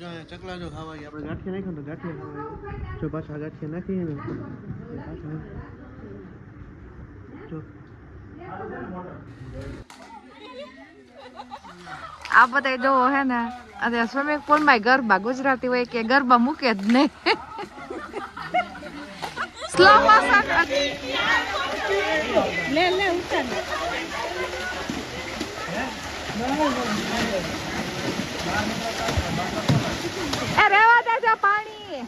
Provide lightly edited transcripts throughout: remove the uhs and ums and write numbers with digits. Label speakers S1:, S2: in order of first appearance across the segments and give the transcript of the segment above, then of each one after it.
S1: ચકલા જો ખાવા આપણે ગાંઠિયા નાખ્યો તો ગાંઠિયા ખાવા જો પાછા ગાંઠિયા નાખીએ ને પાછા જો
S2: આ બધા જોવો હે ને અને સ્વિમિંગ પુલ માં ગરબા ગુજરાતી હોય કે ગરબા મૂકે જ નહીં સ્લો મોશન લે લે ઉતાર એ રેવા દેજો પાણી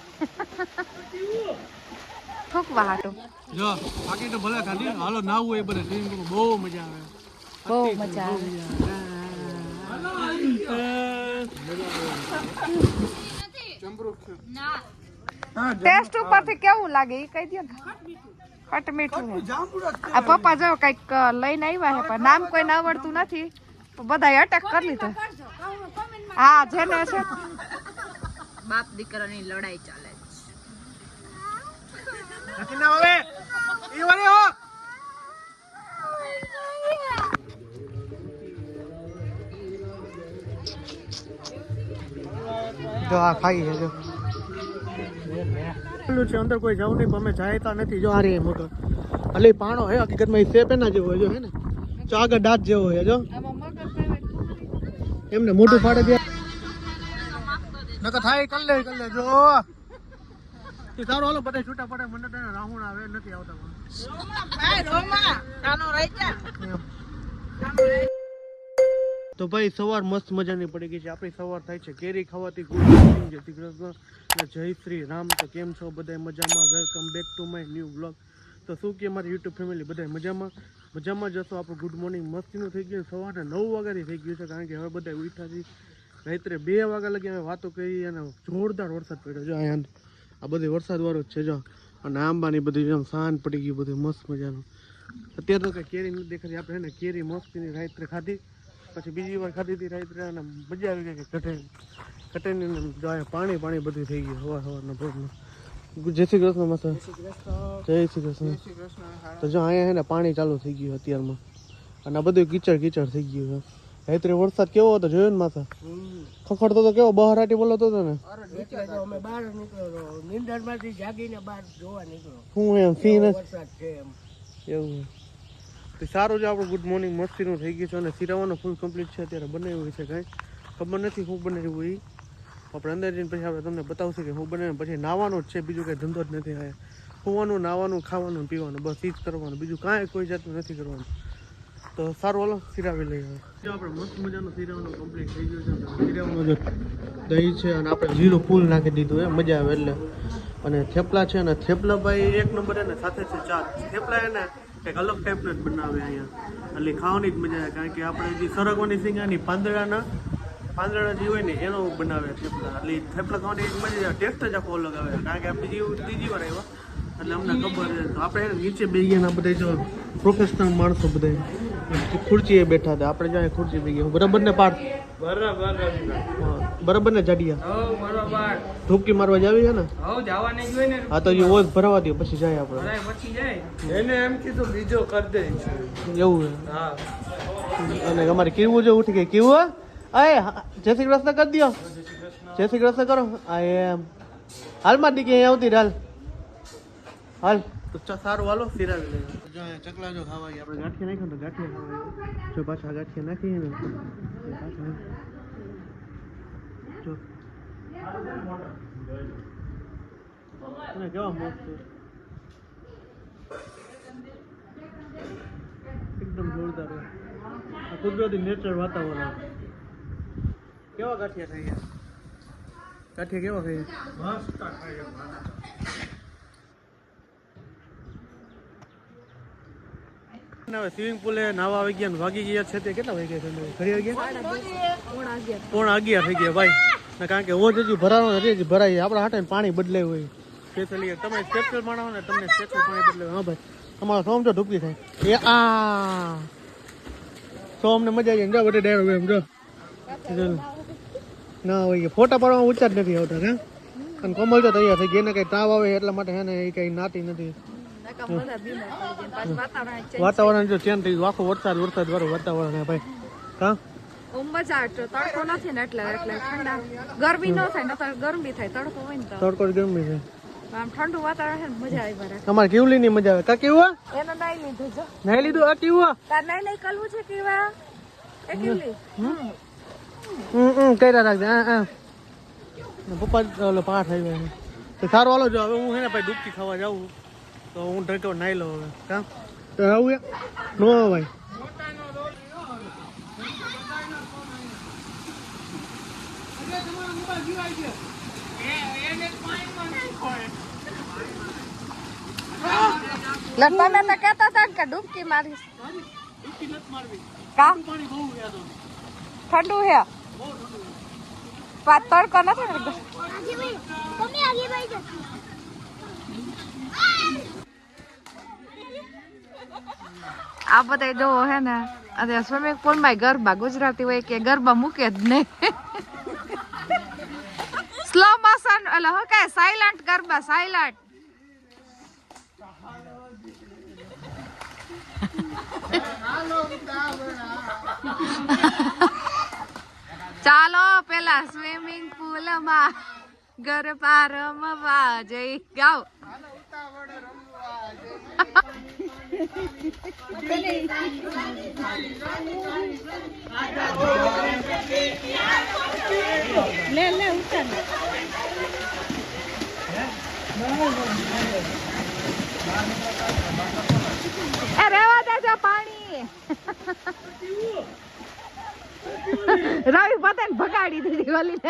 S2: ઠોકવા હાટો
S1: જો બાકી તો ભલે ખાલી હાલો નાવું હોય બધે સ્વિમિંગ પુલ બહુ મજા આવે
S2: બહુ મજા આવે ટેસ્ટ ઉપરથી કેવું લાગે એ કહી દો ને ખટ મીઠું આ પપ્પા જો કઈક લઈને આવ્યા છે પણ નામ કોઈ આવડતું નથી તો બધા અટેક કરી લીધો હા જેને છે બાપ દીકરાની લડાઈ ચાલે
S1: છે ના હવે ઈ વાળી હો જો આ ખાઈ છે જો છે અંદર કોઈ જવું નહીં અમે જાયતા નથી જો આ રે મોટો એટલે પાણો હે હકીકતમાં એ સેપ એના જેવો જો હે ને જો આગળ દાંત જેવો હે જો એમને મોટું ફાડે દે નકર થાય કર લે જો એ સારું હાલો બધા છૂટા પડે મને તો રાહુણ આવે નથી આવતા ભાઈ રોમા કાનો રહી જા તો ભાઈ સવાર મસ્ત મજાની પડી ગઈ છે આપણી સવાર થાય છે કેરી ખાવાથી ગુડ મોર્નિંગ જય શ્રી કૃષ્ણ અને જય શ્રી રામ તો કેમ છો બધા મજામાં welcome back to my new blog તો શું કે મારી યુટ્યુબ ફેમિલી બધા મજામાં જશો આપણું ગુડ મોર્નિંગ મસ્તીનું થઈ ગયું સવારના 9 વાગ્યાથી થઈ ગયું છે કારણ કે હવે બધા ઉઠ્યા છે રાત્રે 2 વાગ્યા લગી અમે વાતો કરી અને જોરદાર વરસાદ પડ્યો જો અહીંયા આ બધી વરસાદ વાળો જ છે જો અને આંબાની બધી જેમ સાંજ પડી ગયું બધું મસ્ત મજાનું અત્યારે તો કંઈ કેરી નથી દેખાતી આપણે ને કેરી મસ્તીની રાત્રે ખાધી પછી બીજી વાર ખાધી હતી રાત્રે અને મજા આવી ગઈ કે કટેની પાણી બધું થઈ ગયું સવારના ભોરમાં જય શ્રી કૃષ્ણ માતા જય શ્રી કૃષ્ણ તો જો અહીંયા છે ને પાણી ચાલુ થઈ ગયું અત્યારમાં અને આ બધું કીચડ થઈ ગયું છે રાત્રે વરસાદ કેવો હતો જોયો ને માથા ખખડતો તો કેવો બહારાટી બોલાતો હતો ને હું એમ ફીને એવું સારું છે આપણું ગુડ મોર્નિંગ મસ્તીનું થઈ ગયું છે અને સિરાવાનું ફૂલ કમ્પ્લીટ છે અત્યારે બનાવ્યું છે કાંઈ ખબર નથી શું બનાવ્યું એ આપણે અંદર જઈને પછી આપણે તમને બતાવશું કે હું બનાવ્યું પછી નાવાનું જ છે બીજું કંઈ ધંધો જ નથી થાય હોવાનું નાવાનું ખાવાનું પીવાનું બસ એ જ કરવાનું બીજું કાંઈ કોઈ જાતનું નથી કરવાનું તો સારું હાલો સિરાવી લઈએ જો આપણે મસ્ત મજાનું સિરાવાનું કમ્પ્લીટ થઈ ગયું છે સિરાવાનું જો દહીં છે અને આપણે જીરું ફૂલ નાખી દીધું એ મજા આવે એટલે અને થેપલા છે ને થેપલા ભાઈ એક નંબર એને સાથે છે ચાર થેપલા એને એક અલગ ટાઈપના જ બનાવે અહીંયા એટલે ખાવાની જ મજા આવે કારણ કે આપણે જે સરગવાની સિંગાની પાંદડા જે હોય ને એનો બનાવે થેપલા એટલે થેપલા ખાવાની એક મજા આવે ટેસ્ટ જ આખો અલગ આવે કારણ કે આપણે ત્રીજી વાર આવ્યા એટલે અમને ખબર છે તો આપણે નીચે બે ગયા બધા જો પ્રોફેશનલ માણસો બધા ખુરચીએ બેઠા હતા આપણે જ્યાં ખુરચી બે ગયા બરાબર ને પાર બરાબર ને જાડિયા ધૂપકી મારવા જાવી છે ને હા તો એ ઓઝ ભરવા દો પછી જાય આપણે એને એમ કીધું બીજો કરી દે એવું અને અમારે કેવું જો ઉઠી ગઈ કેવું અય જય શ્રી કૃષ્ણ કરી દો જય શ્રી કૃષ્ણ કરો આ એમ હાલમાં દીકી અહીં આવતી હાલ તો સારું હાલો ફિરાવી લઈએ ચકલા જો ખાવા આપણે ગાંઠિયા નાખ્યો તો ગાંઠિયા ખાવા જો પાછા ગાંઠિયા નાખીએ ને પાછા જો કેવા મસ્ત એકદમ જોરદાર કુદરતી નેચર વાતાવરણ કેવા ગાંઠિયા થઈ ગયા ગાંઠિયા કેવા થઈ ગયા મસ્ત હવે સ્વિમિંગ પુલે નાવા આવી ગયા વાગી ગયા છે તે કેટલા વાગ્યા છે ઘડી વાગ્યા 11:30 થઈ ગયા ભાઈ કારણ કે ઓજ હજી ભરાવાનો હજી ભરાય આપણા હાટે પાણી બદલાય હોય સ્પેશિયલી તમે સ્પેશિયલ માણો ને તમને સ્પેશિયલ પાણી બદલાય હા ભાઈ તમારો સોમ જો ઢૂપકી થાય એ આ સોમ ને મજા આવી જાય બધે ડાયરો એમ જો ના હોય ફોટા પાડવામાં ઊંચા જ નથી આવતા હા અને કોમલ તો તૈયાર થઈ ગઈ એને કઈ તાવ આવે એટલા માટે હે ને એ કઈ નાતી નથી વાતાવરણ જો ચેન્જ થઈ ગયું આખો વરસાદ વાળું વાતાવરણ હે ભાઈ હા
S2: ઓમ મજા આવે તો તડકો નથી ને એટલે ઠંડા ગરમી ન થાય ને તો ગરમી થાય તડકો હોય ને તો
S1: તડકો ગરમી છે
S2: આમ ઠંડુ વાતાવરણ છે ને મજા આવી બરાબર
S1: તમારે કેવલી ની મજા આવે કા કેવું
S2: એને નાઈ લીધું જો
S1: નાઈ લીધું આ કેવું
S2: તાર નાઈ લઈ કલવું છે કેવા એ કેવલી
S1: કર્યા રાખજે હા પપ્પા ઓલો પાઠ આવ્યા છે તો સારું હાલો જો હવે હું હે ને ભાઈ ડૂબકી ખાવા જાઉં તો હું ઢંકો નાઈ લઉં હવે કામ તો આવું નો ભાઈ
S2: લટવાને તો કહેતા હતા કે ડૂબકી મારીશ કા ઠંડુ હે વાત તડકો નથી ને આ બધા જો હે ને અરે સ્વિમિંગ પુલ માં ગરબા ગુજરાતી હોય કે ગરબા મૂકે જ નહીં સ્લો મોશન એટલે હું કે સાયલન્ટ ગરબા સાયલન્ટ ચાલો પેલા સ્વિમિંગ પુલ માં ગરબા રમવા જઈ ગાઓ લે લે ઉઠા એ રેવા દેજો પાણી રવિ પતંગ ભગાડી દીધી ઓલી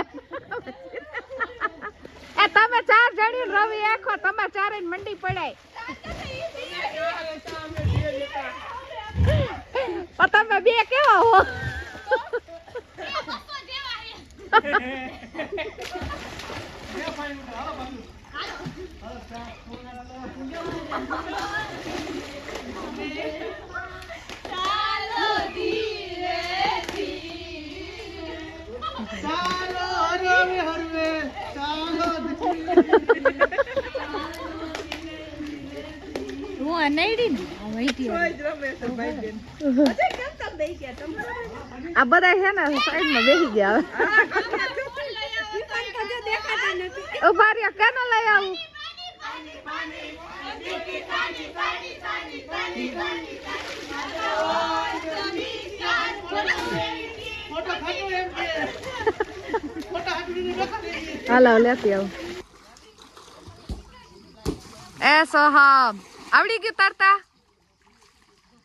S2: એ તમે 4 જણી રવિ આખો તમે 4 મંડી પડાય તમે બે કેવા હો આ બધા છે ને સાઈડ માં બેસી ગયા ઉભા રહ્યા કેનો લઈ આવું હાલો લેતી આવું એ સોહમ આવડી ગયું તરતા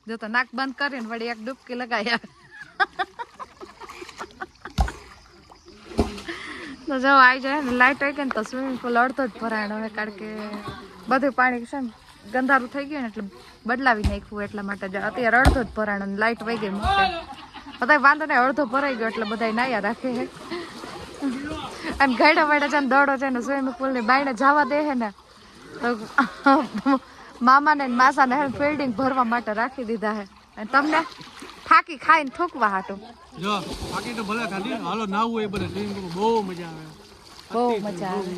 S2: જો તો નાક બંધ કરીને વળી એક ડૂબકી લગાયા તો જો આવી જાય ને લાઈટ આવી ગઈ ને તો સ્વિમિંગ પુલ અડધો જ ભરાયણો હોય કારણ કે બધું પાણી છે ને ગંધારું થઈ ગયું ને એટલે બદલાવી નાખ્યું એટલા માટે અત્યારે અડધો જ ભરાણો ને લાઈટ વહી ગઈ મૂકે બધા વાંધો નહીં અડધો ભરાઈ ગયો એટલે બધા નાયા રાખે હે અને ગાડા વાડા છે ને દડો છે ને સ્વિમિંગ પુલ ની બાયણે જવા દે હે ને તો મામાને માસાને ફિલ્ડિંગ ભરવા માટે રાખી દીધા હે અને તમને થાકી ખાઈને ઠોકવા હાટું
S1: જો બાકી તો ભલે ખાલી હાલો નાવું હોય બધે સ્વિમિંગ પુલ બહુ મજા આવે
S2: બહુ મજા આવે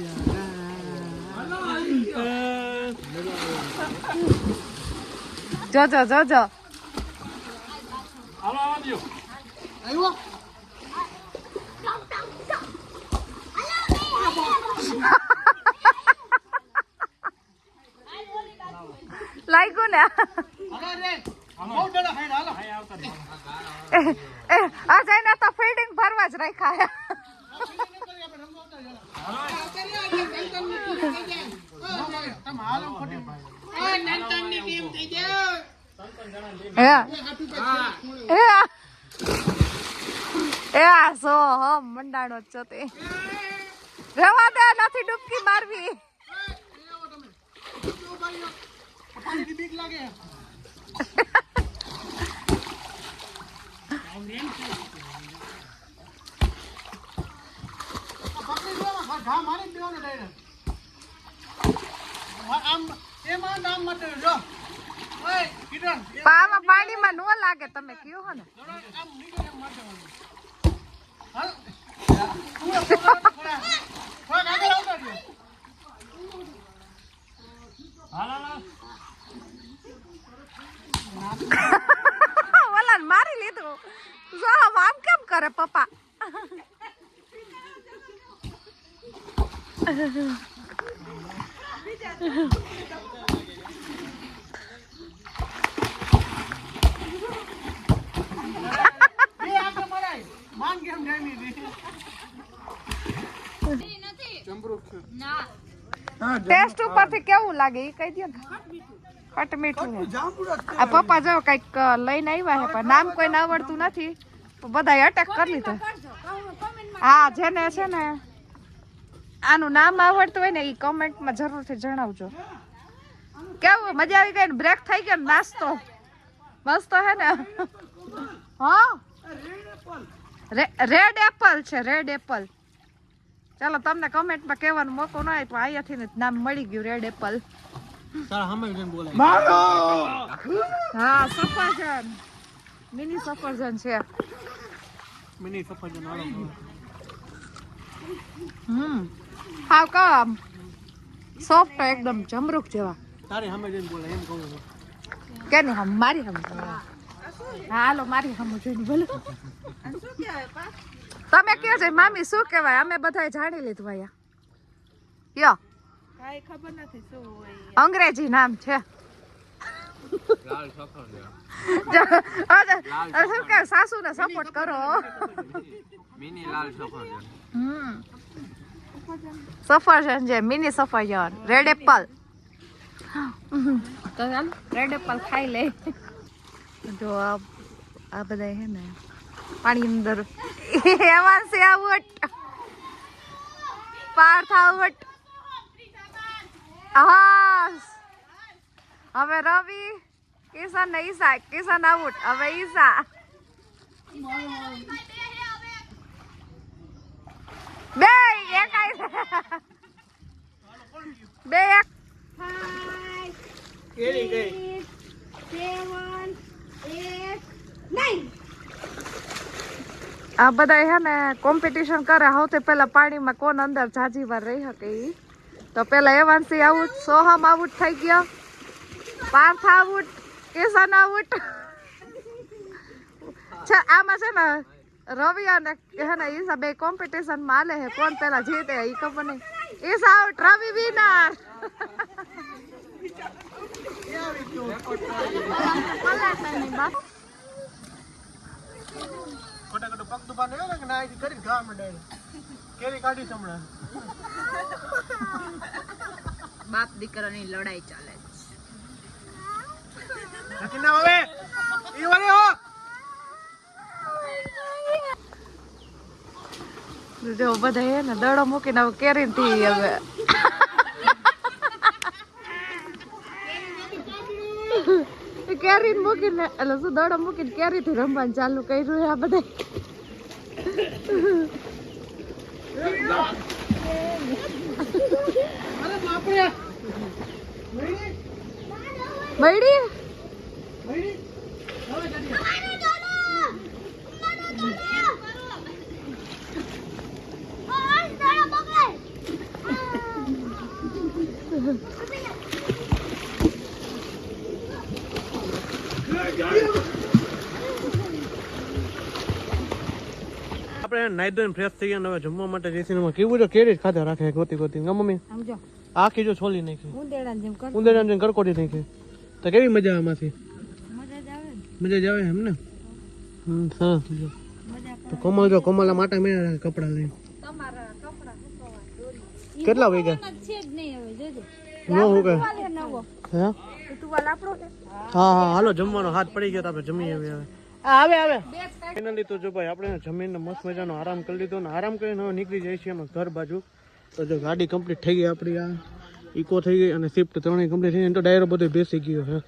S2: જોજો જોજો
S1: હાલો આવજો આવ્યો
S2: લાગ્યું ને આ જઈને તો ફિલ્ડિંગ ભરવા જ રાખ્યા સો હમ મંડાણો જ છો તે રેવા દે નથી ડૂબકી મારવી પાણીમાં ન લાગે તમે કયો હો ને ઓલા મારી લીધું આમ કેમ કરે ટેસ્ટ ઉપરથી કેવું લાગે એ કહી દો ને. ખટ મીઠું આ પપ્પા જો કઈક લઈને આવ્યા છે પણ નામ કોઈને આવડતું નથી તો બધા અટેક કરી લીધો. હા જેને છે ને આનું નામ આવડતું હોય ને એ કમેન્ટમાં જરૂરથી જણાવજો. કેવું મજા આવી ગઈ ને? બ્રેક થઈ ગયો ને? નાસ્તો મસ્ત હે ને? હા રેડ એપલ છે, રેડ એપલ. ચાલો તમને કમેન્ટમાં કહેવાનો મોકો ન હોય તો અહીંયાથી ને નામ મળી ગયું, રેડ એપલ. હા સફરજન, મિની સફરજન છે.
S1: મિની સફરજન
S2: હાવ કામ સોફ્ટ એકદમ જમરૂખ જેવા.
S1: તારે સામે જઈને બોલે એમ કહું છું.
S2: કે નહીં હમ મારી હમ. હા હાલો મારી હમ જોઈને બોલો. તમે કહો છો મામી શું કહેવાય? અમે બધાએ જાણી લીધું અહીંયા. યો કાઈ ખબર નથી શું હોય. અંગ્રેજી નામ છે.
S3: લાલ સફરજન.
S2: શું કે સાસુને સપોર્ટ કરો.
S3: મિની લાલ સફરજન.
S2: સફરજન છે, મિની સફરજન, રેડ એપલ. તો ચાલ રેડ એપલ ખાઈ લે. જો આ બધા હે ને પાણી અંદર હેવાંશ આવટ, પાર્થ આવટ. હા હવે રવિ, કિશન ને ઈશા. કિશન આઉટ, હવે ઈશા. બે એક બે એક.
S1: કેરી ગઈ.
S2: 7 8 9. આ બધા હે ને કોમ્પિટિશન કરે સૌથી પહેલા પાણીમાં કોણ અંદર જાજી વાર રહી શકે ઈ. તો પેલા એવાંશી આઉટ, સોહમ આઉટ થઈ ગયો, પાર્થ આઉટ, કિશન આઉટ. આમાં છે ને રવિ અને હે ને ઈશા બે કોમ્પિટિશન માં આલે છે કોણ પેલા જીતે ઈ ખબર નહીં. ઈશા આઉટ, રવિ વિનર.
S1: ખોટા ખોટો પગ દુપાને આવે કે ના કરી ઘા મંડે. કેરી કાઢી હમણાં.
S2: બાપ દીકરાની લડાઈ ચાલે
S1: છે. ના હવે ઈ વાળી હો.
S2: જો બધા હે ને દડો મૂકીને હવે કેરી થી હવે કેરી મૂકીને એટલે શું દડો મૂકીને કેરી થી રમવાનું ચાલુ કર્યું આ બધા. મળી
S1: આપણે નાઈ ધોઈને ફ્રેશ થઈ ગયા ને હવે જમવા માટે જઈશું. કેવું છે કેરી જ ખાધા રાખે ગોતી ગોતી. મમ્મી આખી જો છોલી નાખી, ઉંદેડા જેમ કરકોડી નાખી. તો કેવી મજા આમાંથી? મજા જ આવે એમ ને. સરસ. તો કોમલ જો કોમલા માટા મેળા કપડા લઈને કેટલા વાગ્યા નો હું કે હા હા હાલો જમવાનો હાથ પડી ગયો તો આપણે જમી આવે આવે. ફાઇનલી તો જો ભાઈ આપણે જમીને મસ્ત મજાનો આરામ કરી લીધો ને આરામ કરીને હવે નીકળી જાય છે અમે ઘર બાજુ. તો જો ગાડી કમ્પ્લીટ થઈ ગઈ આપણી, આ ઇકો થઈ ગઈ અને શિફ્ટ ત્રણેય કમ્પ્લીટ થઈ ગઈ. તો ડાયરો બધો બેસી ગયો છે.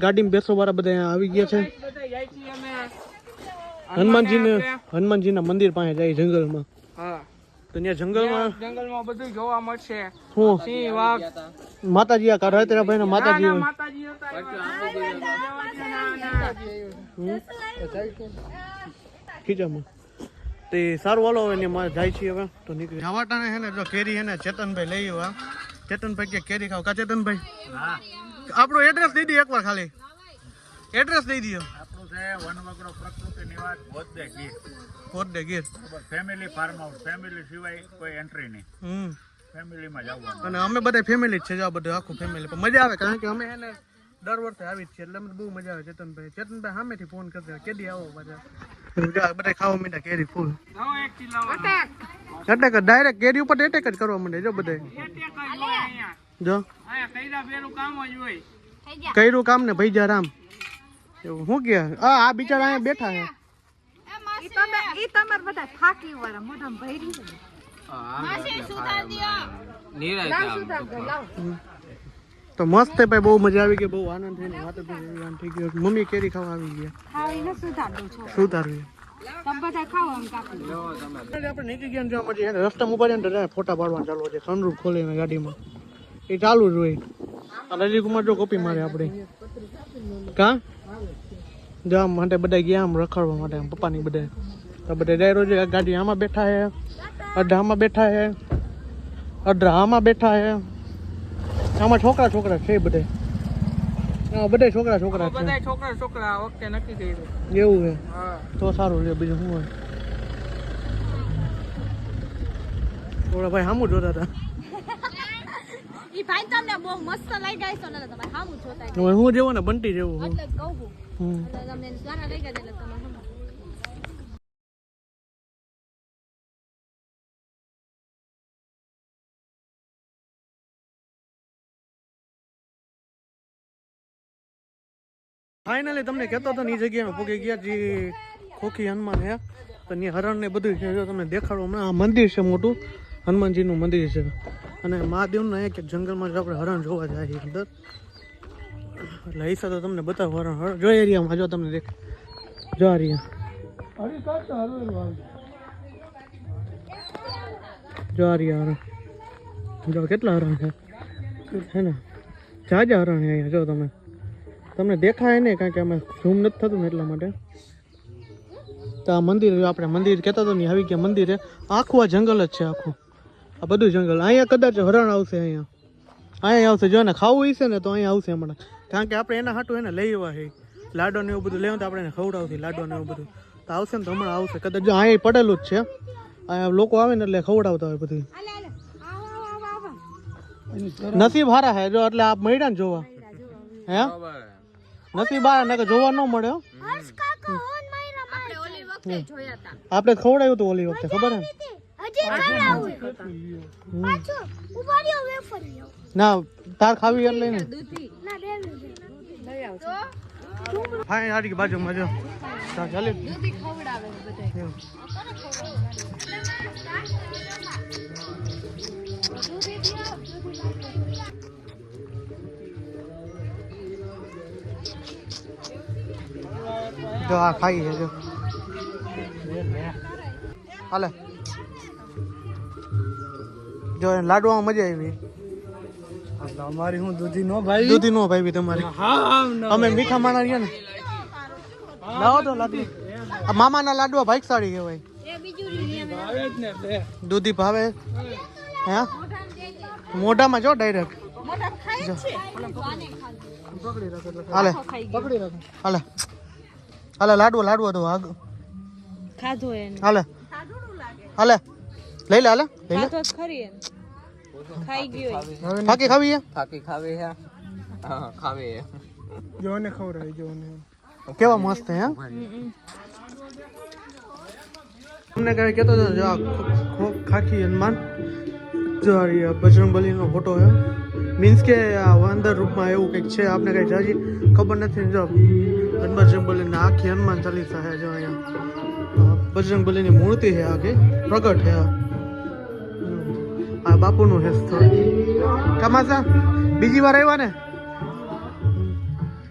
S1: ગાડીમાં બેસવા વાળા બધા આવી ગયા છે. હનુમાનજીના મંદિર પાસે જાય જંગલમાં. તો ત્યાં જંગલમાં
S4: બધું જોવા મળશે.
S1: શું
S4: સિંહ, વાઘ,
S1: માતાજી આ કાઢા ભાઈ માતાજી હોય.
S4: માતાજી
S1: ખીચામાં તે સારું વાલો હવે મારે જાય છે હવે તો નીકળી જવાટાને હે ને જો કેરી હે ને ચેતનભાઈ લઈ આવ્યા. ચેતનભાઈ કે કેરી ખાવ કા ચેતનભાઈ? આપણું એડ્રેસ દઈ દો એકવાર, ખાલી એડ્રેસ દઈ દો.
S3: આપણું છે વનવગડો પ્રકૃતિ નિવાસ બોદ્ધે ગીર.
S1: ફોર ડે Gir
S4: family farm house family સિવાય કોઈ એન્ટ્રી નહીં ફેમિલીમાં જવાનું
S1: અને અમે બધા ફેમિલી જ છે જો બધું આખું ફેમિલી પણ મજા આવે કારણ કે અમે એને દર વર્ષે આવી જ છીએ એટલે અમને બહુ મજા આવે ચેતનભાઈ સામેથી ફોન કરતા કેદી આવો પાછા બધા ખાવા માંડ્યા કેરી ફૂલ અટેક ડાયરેક્ટ કેરી ઉપર એટેક જ કરવા માંડે જો બધા જો કર્યું કામ ને ભૈજા રામ એવું શું કે આ બિચારા અહીંયા બેઠા છે
S2: ઈ તમાર બધા થાકી વાળા મોઢામાં ભરી છે
S1: તો મસ્ત છે ભાઈ બહુ મજા આવી ગઈ બહુ આનંદ થઈને વાતો થઈ ગયો મમ્મી કેરી ખાવા આવી ગયા શું તારું આપણે નીકળી ગયા જોવા મળે રસ્તામાં ઉભા રહીને ફોટા પાડવાનું ચાલુ છે સનરૂફ ખોલીને ગાડીમાં એ ચાલુ જ હોય અને રજી કુમાર જો કોપી મારે આપણે કા જવા માટે બધા ગયા આમ રખડવા માટે આમ પપ્પાની બધા તો બધા ડાયરો છે ગાડી આમાં બેઠા છે અડધામાં બેઠા છે અડધામાં બેઠા છે આમાં છોકરા છે બધે બધા છોકરા છે
S3: છોકરા વખતે નક્કી કર્યું
S1: એવું છે તો સારું છે બીજું શું હોય થોડા ભાઈ સામું જોતા હતા
S5: ઈ ભાઈ તમને બહુ મસ્ત લાગ્યા છો ને તમે હામું જોતા
S1: હવે હું જેવો ને બંટી જેવું હું
S5: એટલે કહું એટલે તમને સારા લાગ્યા એટલે તમે
S1: ફાઇનલી તમને કહેતો હતો ને એ જગ્યાએ પૂગી ગયા જે ખોખી હનુમાન હે તો ત્યાં હરણ ને બધું છે જો તમને દેખાડો હમણાં આ મંદિર છે મોટું હનુમાનજીનું મંદિર છે અને મહાદેવના એક જંગલમાં જ આપણે હરણ જોવા જાય અંદર એટલે હિસ્સા તો તમને બતાવો હરણ જો એરિયામાં જો તમને દેખ જો એરિયા જો એરિયા હરણ જો કેટલા હરણ છે ને જાજા હરણ છે અહીંયા જો તમે તમને દેખાય નહીં કારણ કે અમે ઝૂમ નથી થતું ને એટલા માટે તો આ મંદિર આપણે મંદિર કહેતા તો નહીં આવી ગયા મંદિર આખું આ જંગલ જ છે આખું આ બધું જંગલ અહીંયા કદાચ હરણ આવશે અહીંયા આવશે જો ને ખાવું હશે ને તો અહીંયા આવશે હમણાં કારણ કે આપણે એના હાટું એને લઈ આવ્યા છે લાડો ને એવું બધું લેવું તો આપણે એને ખવડાવશે લાડો ને એવું બધું તો આવશે ને તો હમણાં આવશે કદાચ જો અહીંયા પડેલું જ છે અહીંયા લોકો આવે ને એટલે ખવડાવતા હોય બધું નસીબ હારા હે જો એટલે આપ મળ્યા ને જોવા હે નસીબ હારા ને જોવા ન મળે આપણે ખવડાવ્યું હતું ઓલી વખતે ખબર હે ના તાર ખાવી એટલે ને હા હારી બાજુમાં જો ચાલે જો આ ખાઈ છે જો હાલે જો લાડવામાં મજા આવી અમારી હું દૂધી નો ભાઈ તમારી અમે મીઠા માણા રહ્યા ને લાવો તો લાડુ આ મામાના લાડવા ભાઈકસાળી કહેવાય દૂધી ભાવે હે મોઢામાં જો ડાયરેક્ટ હાલે હાલે હાલે લાડવો તો આગ
S5: ખાધો એને
S1: હાલે હાલે લઈ લે હાલે લઈ લે
S5: ખાધો ખરી એને ખાઈ ગયો
S1: ફાકી ખાવી
S3: ખાવી હે હા ખાવી હે
S1: જોને ખવરાય જોને કેવા મસ્ત હે તમને કહે કેતો જો ખાખી હનુમાન જો આ બજરંગબલીનો ફોટો હે મીન્સ કે આ અંદર રૂપમાં એવું કંઈક છે આપને કઈ જાજી ખબર નથી જો બજરંગબલીની આખી હનુમાન ચાલીસા હે જો અહીંયા બજરંગબલીની મૂર્તિ છે આખી પ્રગટ છે આ બાપુનું હે સ્થળ કમાસા બીજી વાર આવ્યા ને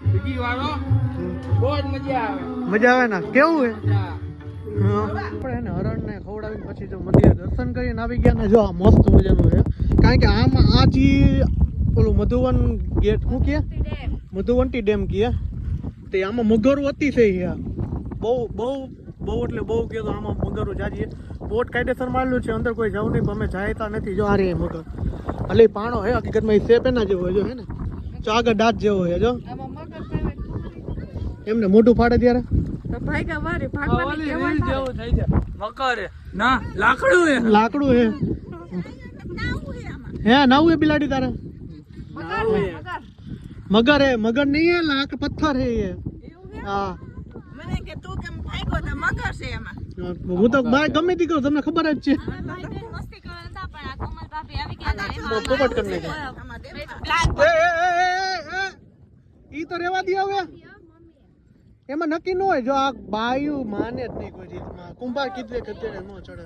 S3: બીજી વારો બહુ જ
S1: મજા આવે ને કેવું હે આપણે એને હરણને ખવડાવીને પછી જો મંદિર દર્શન કરીને આવી ગયા ને જો આ મસ્ત મજાનું છે કારણ કે આમાં આ જી ઓલું મધુવન ગેટ શું કહે મધુવંટી ડેમ કહે તે આમાં મગરો અતિશય છે બહુ એટલે બહુ કહે તો આમાં મગરો જાજી બોટ કાયદેસર મારેલું છે અંદર કોઈ જવું નહીં પણ અમે જાયતા નથી જો આ રે મગર એટલે પાણો હે હકીકતમાં એ સેપ એના જેવો જો હે ને જો આગળ દાંત જેવો હે જો એમને મોઢું ફાડે ત્યારે
S2: તો ભાઈ વારે ભાગવાની કેવળ
S3: જેવું થઈ જાય મકર ના લાકડું હે
S1: લાકડું હે હે નાવું હે બિલાડી તારે મગર હે મગર નહીં હે લાક પથ્થર હે ये હા
S6: મને કે તું કેમ ભાગ્યો તો મગર છે એમાં
S1: હું તો ગમે તે કહું તમને ખબર જ છે
S5: મસ્તી કરવા નતા પણ આ કોમલ ભાભી આવી ગયા હતા
S1: પોપટ કરી નાખ્યા ઈ તો રેવા દે હવે એમાં નક્કી ન હોય જો આ બાયું માને જ નહીં કોઈ રીતમાં કુંભાર કીધે કે અત્યારે ન ચડે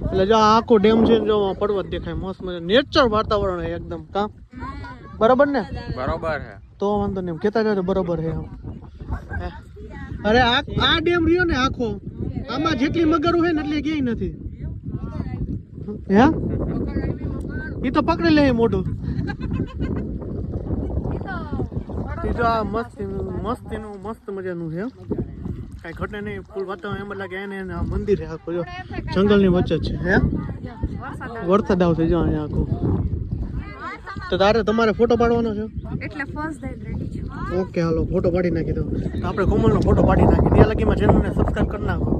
S1: એટલે જો આ આખો ડેમ છે જો પર્વત દેખાય મસ્ત મજા નેચર વાતાવરણ છે એકદમ કા બરાબર ને
S3: બરોબર હે
S1: તો વાંધો નહીં કેતા જાય બરોબર છે અરે આ ડેમ રહ્યો ને આખો આમાં જેટલી મગરો હોય ને એટલી ક્યાંય નથી હે ઈ તો પકડી લે મોઢું જો આ મસ્ત મજાનું છે કઈ ઘટે નહીં ફૂલ વાતાવરણ એમ લાગે એને આ મંદિર છે આખું જો જંગલની વચ્ચે જ છે હે વરસાદ આવશે જો અહીંયા આખું તો તારે તમારે ફોટો પાડવાનો છે
S2: એટલે ફર્સ્ટ ડે રેડી છે
S1: ઓકે હાલો ફોટો પાડી નાખી દો તો આપણે કોમલનો ફોટો પાડી નાખી ત્યાં લગીમાં ચેનલને સબસ્ક્રાઇબ કરી નાખો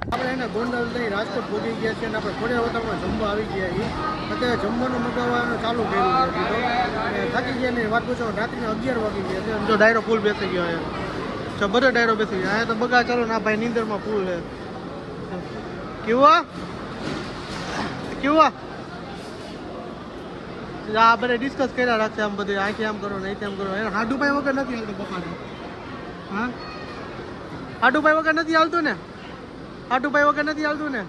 S1: આપણે એને ગોંડલ થઈ રાજકોટ પહોંચી ગયા છે અને આપણે થોડા વાતામાં જમવા આવી ગયા છીએ અત્યારે જમવાનું મગાવવાનું ચાલુ કર્યું છે અને થાકી ગયા ને વાત પૂછો રાત્રિના 11 વાગી ગયા છે જો ડાયરો ફૂલ બેસી ગયો છે જો બધો ડાયરો બેસી ગયો અહીંયા તો બગા ચાલો ના ભાઈ નીંદરમાં ફૂલ છે કેવા આ બધે ડિસ્કસ કર્યા રાખશે આમ બધું આંખે આમ કરો ને આમ કરો એને હાડુભાઈ વગર નથી હાલતું બપાને હા હાડુભાઈ વગર નથી હાલતું ને હાડુભાઈ વગર નથી હાલતું ને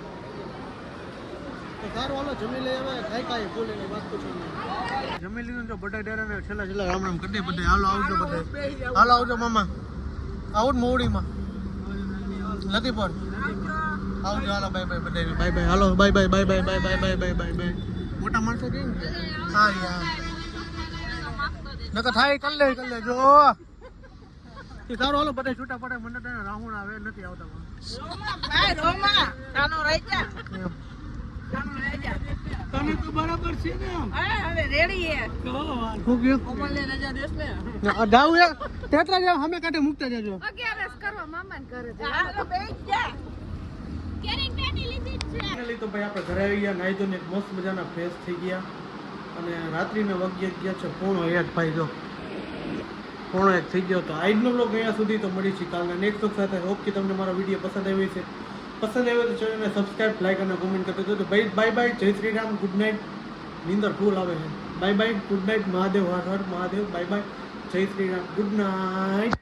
S1: તો સારું હાલો જમી લઈ હવે ખાઈ ખાઈ ફૂલ એની વાત પૂછો જમી લીધું જો બધા ડેરાને છેલ્લા રામ રામ કરી દે બધે હાલો આવજો બધે હાલો આવજો મામા આવું જ મોવડીમાં લતીપોર આવજો હાલો બાય બાય બધા બાય બાય હાલો bye bye bye bye bye bye bye bye bye મોટા માણસો કે હા યાર નકર થાય કર લે જો એ સારું હાલો બધા છૂટા પડે મને તો રાહુણ આવે નથી આવતા
S6: ભાઈ રોમા કાનો રહી જા
S1: તને તો બરાબર છે ને
S6: હવે રેડી હે
S1: હું ગયો
S6: કોમલને રજા દેસ ને
S1: જાવ યાર તેતરા જાવ હમે કાઢે મુકતા જજો
S2: 11 કરવા મામાને ઘરે
S6: હાલો બેસ જા
S5: કેરિંગ પેટી લીધી જ છે
S1: ફાઇનલી તો ભાઈ આપણે ઘરે આવી ગયા નાઈ ધોઈને મસ્ત મજાના ફ્રેશ થઈ ગયા અને રાત્રિના વાગ્યા ગયા છે 1:30 ભાઈ જો 1:30 થઈ ગયો તો આજનો બ્લોગ અહીંયા સુધી તો મળી છે કાલના નેક્સ્ટ બ્લોગ સાથે હોપ કે તમને મારો વિડીયો પસંદ આવ્યો છે પસંદ આવ્યો તો ચેનલને સબસ્ક્રાઇબ લાઈક અને કોમેન્ટ કરી દેજો તો ભાઈ બાય બાય જય શ્રી રામ ગુડ નાઇટ નીંદર ફૂલ આવે છે bye bye good night Mahadev Har Har Mahadev bye bye જય શ્રી રામ ગુડ નાઇટ